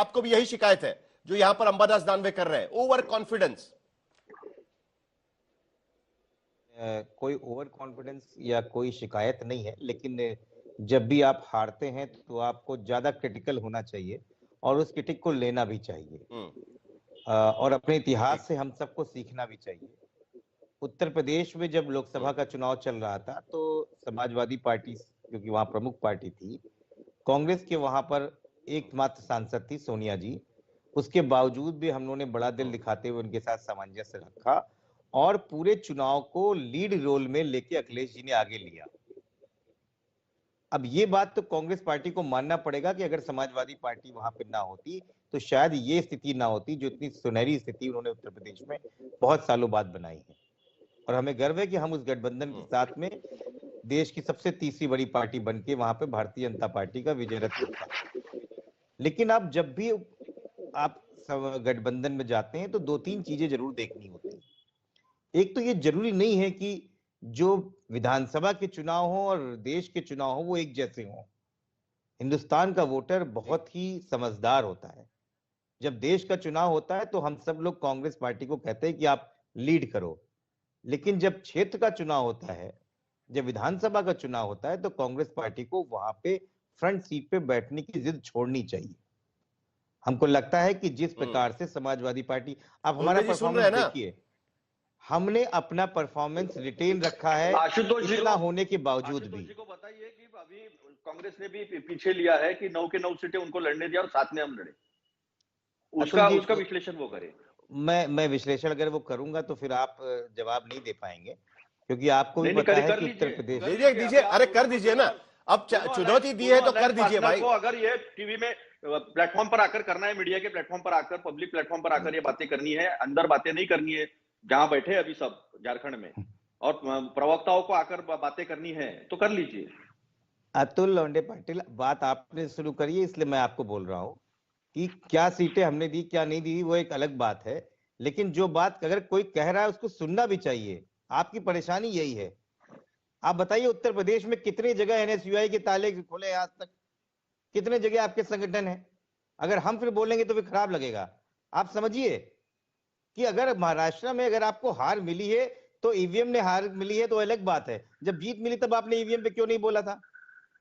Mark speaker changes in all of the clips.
Speaker 1: आपको भी यही शिकायत है जो यहां पर अंबादास दानवे कर रहे हैं, ओवर कॉन्फिडेंस?
Speaker 2: कोई ओवर कॉन्फिडेंस या कोई शिकायत नहीं है, लेकिन जब भी आप हारते हैं तो आपको ज्यादा क्रिटिकल होना चाहिए और उस क्रिटिक को लेना भी चाहिए। और अपने इतिहास से हम सबको सीखना भी चाहिए। उत्तर प्रदेश में जब लोकसभा का चुनाव चल रहा था तो समाजवादी पार्टी, क्योंकि वहां प्रमुख पार्टी थी, कांग्रेस के वहां पर एकमात्र सांसद थी सोनिया जी। उसके बावजूद भी हम लोगों ने बड़ा दिल दिखाते हुए उनके साथ सामंजस्य रखा और पूरे चुनाव को लीड रोल में लेके अखिलेश जी ने आगे लिया। अब ये बात तो कांग्रेस पार्टी को मानना पड़ेगा कि अगर समाजवादी पार्टी वहां पर ना होती तो शायद ये स्थिति ना होती जो इतनी सुनहरी स्थिति उन्होंने उत्तर प्रदेश में बहुत सालों बाद बनाई है। और हमें गर्व है कि हम उस गठबंधन के साथ में देश की सबसे तीसरी बड़ी पार्टी बनके वहां पे भारतीय जनता पार्टी का विजय रथ होता है। लेकिन अब जब भी आप गठबंधन में जाते हैं तो दो तीन चीजें जरूर देखनी होती है। एक तो ये जरूरी नहीं है कि जो विधानसभा के चुनाव हो और देश के चुनाव हो वो एक जैसे हो। हिंदुस्तान का वोटर बहुत ही समझदार होता है। जब देश का चुनाव होता है तो हम सब लोग कांग्रेस पार्टी को कहते हैं कि आप लीड करो, लेकिन जब क्षेत्र का चुनाव होता है, जब विधानसभा का चुनाव होता है तो कांग्रेस पार्टी को वहां पे फ्रंट सीट पे बैठने की जिद छोड़नी चाहिए। हमको लगता है कि जिस प्रकार से समाजवादी पार्टी, आप हमारा परफॉर्मेंस देखिए, हमने अपना परफॉर्मेंस रिटेन रखा है इतना होने के बावजूद भी।
Speaker 3: को बताइए कि अभी कांग्रेस ने भी पीछे लिया है कि 9 के 9 सीटें उनको लड़ने दिया और साथ में हम लड़े। उसका विश्लेषण वो करे।
Speaker 2: मैं विश्लेषण अगर वो करूंगा तो फिर आप जवाब नहीं दे पाएंगे, क्योंकि आपको भी पता है कि उत्तर प्रदेश।
Speaker 1: दीजिए, अरे कर दीजिए ना, अब चुनौती दी है तो कर दीजिए भाई।
Speaker 3: अगर ये टीवी में प्लेटफॉर्म पर आकर करना है, मीडिया के प्लेटफॉर्म पर आकर, पब्लिक प्लेटफॉर्म पर आकर ये बातें करनी है, अंदर बातें नहीं करनी है, जहां बैठे अभी सब झारखंड में, और प्रवक्ताओं को आकर बातें करनी है तो कर लीजिए।
Speaker 2: अतुल लौंडे पाटिल, बात आपने शुरू करी है इसलिए मैं आपको बोल रहा हूं कि क्या सीटें हमने दी क्या नहीं दी वो एक अलग बात है, लेकिन जो बात अगर कोई कह रहा है उसको सुनना भी चाहिए। आपकी परेशानी यही है। आप बताइए उत्तर प्रदेश में कितनी जगह एनएसयूआई के ताले खोले आज तक, कितने जगह आपके संगठन है? अगर हम फिर बोलेंगे तो फिर खराब लगेगा। आप समझिए कि अगर महाराष्ट्र में अगर आपको हार मिली है तो ईवीएम ने हार मिली है तो अलग बात है, जब जीत मिली तब आपने ईवीएम पे क्यों नहीं बोला था?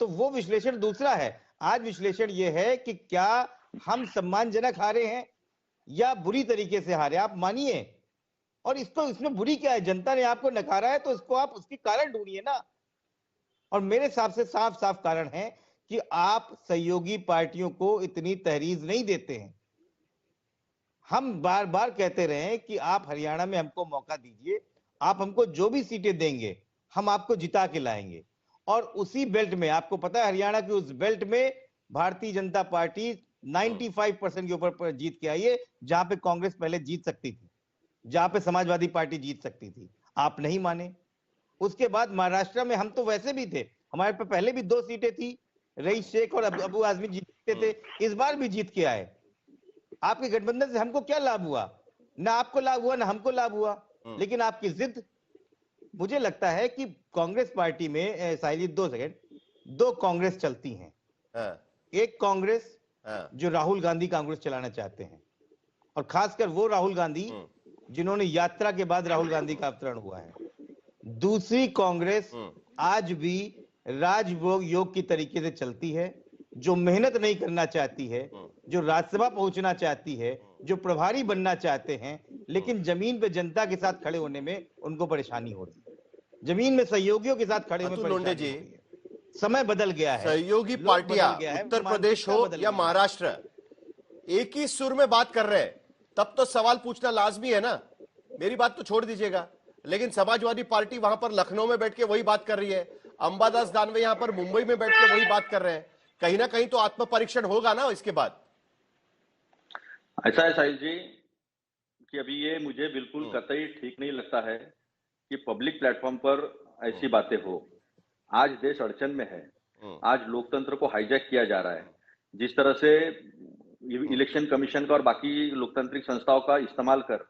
Speaker 2: तो वो विश्लेषण दूसरा है। आज विश्लेषण ये है कि क्या हम सम्मानजनक हारे हैं या बुरी तरीके से हारे, आप मानिए। और इसको इसमें बुरी क्या है? जनता ने आपको नकारा है तो इसको आप उसकी कारण ढूंढिए ना। और मेरे हिसाब से साफ साफ कारण है कि आप सहयोगी पार्टियों को इतनी तहरीर नहीं देते हैं। हम बार बार कहते रहे हैं कि आप हरियाणा में हमको मौका दीजिए, आप हमको जो भी सीटें देंगे हम आपको जिता के लाएंगे। और उसी बेल्ट में, आपको पता है हरियाणा की उस बेल्ट में भारतीय जनता पार्टी 95% के ऊपर जीत के आई है, जहां पे कांग्रेस पहले जीत सकती थी, जहां पे समाजवादी पार्टी जीत सकती थी। आप नहीं माने। उसके बाद महाराष्ट्र में हम तो वैसे भी थे, हमारे पे पहले भी 2 सीटें थी, रईस शेख और अबू आजमी जीतते थे, इस बार भी जीत के आए। आपके गठबंधन से हमको क्या लाभ हुआ? ना आपको लाभ हुआ ना हमको लाभ हुआ, लेकिन आपकी जिद। मुझे लगता है कि कांग्रेस पार्टी में साहिल 2 सेकंड, 2 कांग्रेस चलती हैं। एक कांग्रेस जो राहुल गांधी कांग्रेस चलाना चाहते हैं, और खासकर वो राहुल गांधी जिन्होंने यात्रा के बाद राहुल गांधी का अवतरण हुआ है। दूसरी कांग्रेस आज भी राजभोग योग की तरीके से चलती है, जो मेहनत नहीं करना चाहती है, जो राज्यसभा पहुंचना चाहती है, जो प्रभारी बनना चाहते हैं, लेकिन जमीन पे जनता के साथ खड़े होने में उनको परेशानी हो रही है, जमीन में सहयोगियों के साथ खड़े होने में परेशानी हो रही है। समय बदल गया है।
Speaker 1: सहयोगी पार्टियां उत्तर प्रदेश हो या महाराष्ट्र एक ही सुर में बात कर रहे हैं, तब तो सवाल पूछना लाजमी है ना। मेरी बात तो छोड़ दीजिएगा, लेकिन समाजवादी पार्टी वहां पर लखनऊ में बैठ के वही बात कर रही है, अंबादास दानवे यहां पर मुंबई में बैठ के वही बात कर रहे हैं। कहीं ना कहीं तो आत्म परीक्षण होगा ना इसके बाद।
Speaker 3: ऐसा है साहिल जी कि अभी ये मुझे बिल्कुल कतई ठीक नहीं लगता है कि पब्लिक प्लेटफॉर्म पर ऐसी बातें हो। आज देश अड़चन में है, आज लोकतंत्र को हाईजैक किया जा रहा है। जिस तरह से इलेक्शन कमीशन का और बाकी लोकतांत्रिक संस्थाओं का इस्तेमाल कर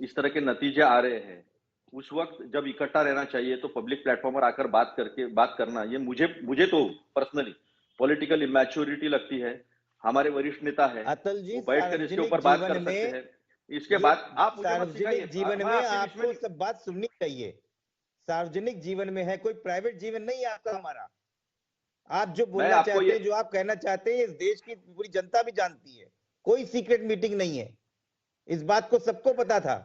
Speaker 3: इस तरह के नतीजे आ रहे हैं, उस वक्त जब इकट्ठा रहना चाहिए तो पब्लिक प्लेटफॉर्म पर आकर बात करना, ये मुझे तो पर्सनली पॉलिटिकल इमैच्योरिटी लगती है। हमारे वरिष्ठ नेता है,
Speaker 2: अतुल जी,
Speaker 3: वो बैठकर इसके ऊपर बात कर सकते हैं। इसके बाद आप मुझे मत सिखाइए।
Speaker 2: सार्वजनिक जीवन में आपको सब बात सुननी चाहिए। सार्वजनिक जीवन में है, कोई प्राइवेट जीवन नहीं है आपका हमारा। आप जो बोलना चाहते हैं, जो आप कहना चाहते हैं, इस देश की पूरी जनता भी जानती है। कोई सीक्रेट मीटिंग नहीं है, इस बात को सबको पता था।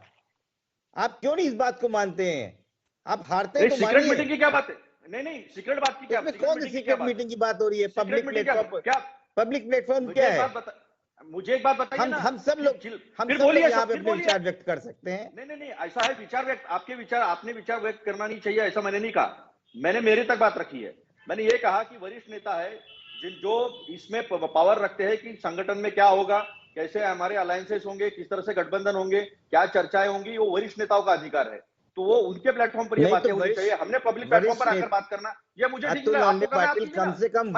Speaker 2: आप क्यों नहीं इस बात को मानते हैं? आप हारते हैं तो मानिए।
Speaker 3: सीक्रेट मीटिंग की क्या बात है? नहीं, सीक्रेट बात की क्या?
Speaker 2: कौन सी सीक्रेट मीटिंग की बात हो रही है? पब्लिक प्लेटफॉर्म,
Speaker 3: क्या
Speaker 2: पब्लिक प्लेटफॉर्म क्या है?
Speaker 3: मुझे एक बात बताइए ना।
Speaker 2: हम सब लोग यहाँ पे अपने विचार व्यक्त कर सकते हैं।
Speaker 3: नहीं, ऐसा है, विचार व्यक्त, आपने विचार व्यक्त करना नहीं चाहिए, ऐसा मैंने नहीं कहा। मैंने मेरे तक बात रखी है। मैंने ये कहा कि वरिष्ठ नेता है जो इसमें पावर रखते हैं कि संगठन में क्या होगा, कैसे हमारे अलायंसेस होंगे, किस तरह से गठबंधन होंगे, क्या चर्चाएं होंगी, वो वरिष्ठ नेताओं का अधिकार है। तो वो उनके प्लेटफॉर्म पर ये बातें होनी चाहिए। हमने पब्लिक प्लेटफॉर्म पर आकर बात करना, ये मुझे ठीक
Speaker 2: लगा। पाटिल, कम से कम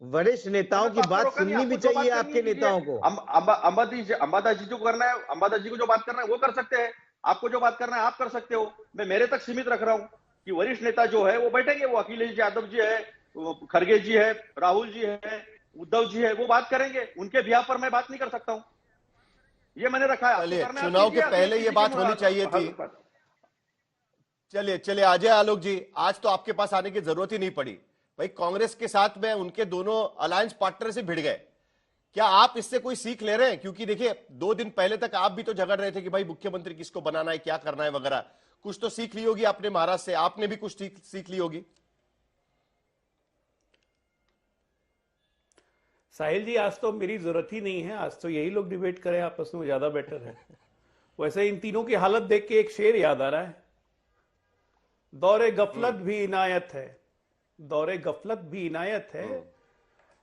Speaker 2: वरिष्ठ नेताओं की बात सुननी भी चाहिए आपके नेताओं को।
Speaker 3: अंबादास जी को करना है, अंबादास जी को जो बात करना है वो कर सकते हैं। आपको जो बात करना है आप कर सकते हो। मैं मेरे तक सीमित रख रहा हूं कि वरिष्ठ नेता जो है वो बैठेंगे, वो अखिलेश यादव जी है, खड़गे जी है, राहुल जी है, उद्धव जी है, वो बात करेंगे। उनके बिहाफ पर मैं बात नहीं कर सकता हूं, ये मैंने रखा है।
Speaker 1: चुनाव के पहले ये बात होनी चाहिए थी। चलिए अजय आलोक जी, आज तो आपके पास आने की जरूरत ही नहीं पड़ी भाई। कांग्रेस के साथ में उनके दोनों अलायंस पार्टनर से भिड़ गए। क्या आप इससे कोई सीख ले रहे हैं? क्योंकि देखिए 2 दिन पहले तक आप भी तो झगड़ रहे थे कि भाई मुख्यमंत्री किसको बनाना है, क्या करना है वगैरह। कुछ तो सीख ली होगी आपने महाराज से, आपने भी कुछ सीख ली होगी।
Speaker 4: साहिल जी, आज तो मेरी जरूरत ही नहीं है, आज तो यही लोग डिबेट करें आपस में, ज्यादा बेटर है। वैसे इन तीनों की हालत देख के एक शेर याद आ रहा है, दौरे गफलत भी इनायत है, दौरे गफलत भी इनायत है,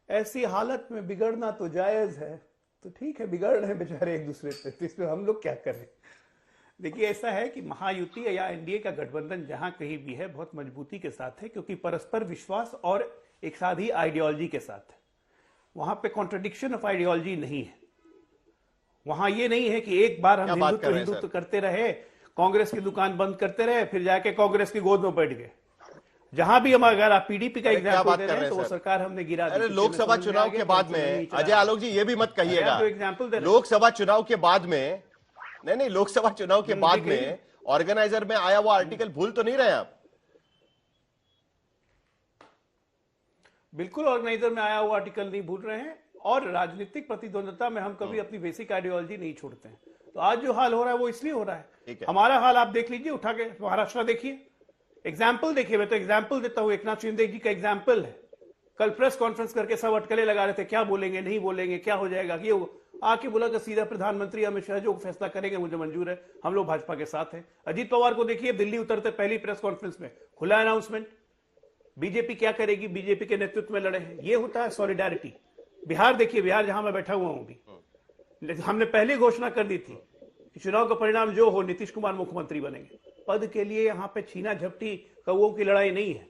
Speaker 4: ऐसी हालत में बिगड़ना तो जायज है। तो ठीक है, बिगड़ रहे बेचारे एक दूसरे पे, तो इसमें हम लोग क्या करें? देखिए, ऐसा है कि महायुति या एनडीए का गठबंधन जहां कहीं भी है बहुत मजबूती के साथ है, क्योंकि परस्पर विश्वास और एक साथ ही आइडियोलॉजी के साथ है। वहां पे कॉन्ट्रडिक्शन ऑफ आइडियोलॉजी नहीं है। वहां ये नहीं है कि एक बार हम हिंदुत्व करते रहे, कांग्रेस की दुकान बंद करते रहे, फिर जाके कांग्रेस की गोद में बैठ गए। जहां भी हम, अगर आप पीडीपी का एग्जाम्पल दे रहे हैं तो वो सरकार हमने गिरा दी।
Speaker 1: लोकसभा चुनाव के बाद में अजय आलोक जी ये भी मत कहिएगा, लोकसभा चुनाव के बाद में, नहीं, लोकसभा चुनाव के बाद में ऑर्गेनाइजर में आया वो आर्टिकल भूल तो नहीं रहे आप?
Speaker 4: बिल्कुल ऑर्गेनाइजर में आया हुआ आर्टिकल नहीं भूल रहे हैं, और राजनीतिक प्रतिद्वंदता में हम कभी अपनी बेसिक आइडियोलॉजी नहीं छोड़ते हैं। तो आज जो हाल हो रहा है वो इसलिए हो रहा है। हमारा हाल आप देख लीजिए, उठा के महाराष्ट्र देखिए, एग्जाम्पल देखिए। मैं तो एग्जाम्पल देता हूं, एकनाथ शिंदे जी का एग्जाम्पल है। कल प्रेस कॉन्फ्रेंस करके सब अटकलें लगा रहे थे, क्या बोलेंगे, नहीं बोलेंगे, क्या हो जाएगा, ये आके बोला कि सीधा प्रधानमंत्री अमित शाह जो फैसला करेंगे मुझे मंजूर है, हम लोग भाजपा के साथ हैं। अजीत पवार को देखिए, दिल्ली उतरते पहली प्रेस कॉन्फ्रेंस में खुला अनाउंसमेंट, बीजेपी क्या करेगी, बीजेपी के नेतृत्व में लड़े हैं। ये होता है सॉलिडारिटी। बिहार देखिए, बिहार जहां मैं बैठा हुआ हूं भी, हमने पहले घोषणा कर दी थी कि चुनाव का परिणाम जो हो नीतीश कुमार मुख्यमंत्री बनेंगे। पद के लिए यहां पे छीना झपटी कौओं की लड़ाई नहीं है।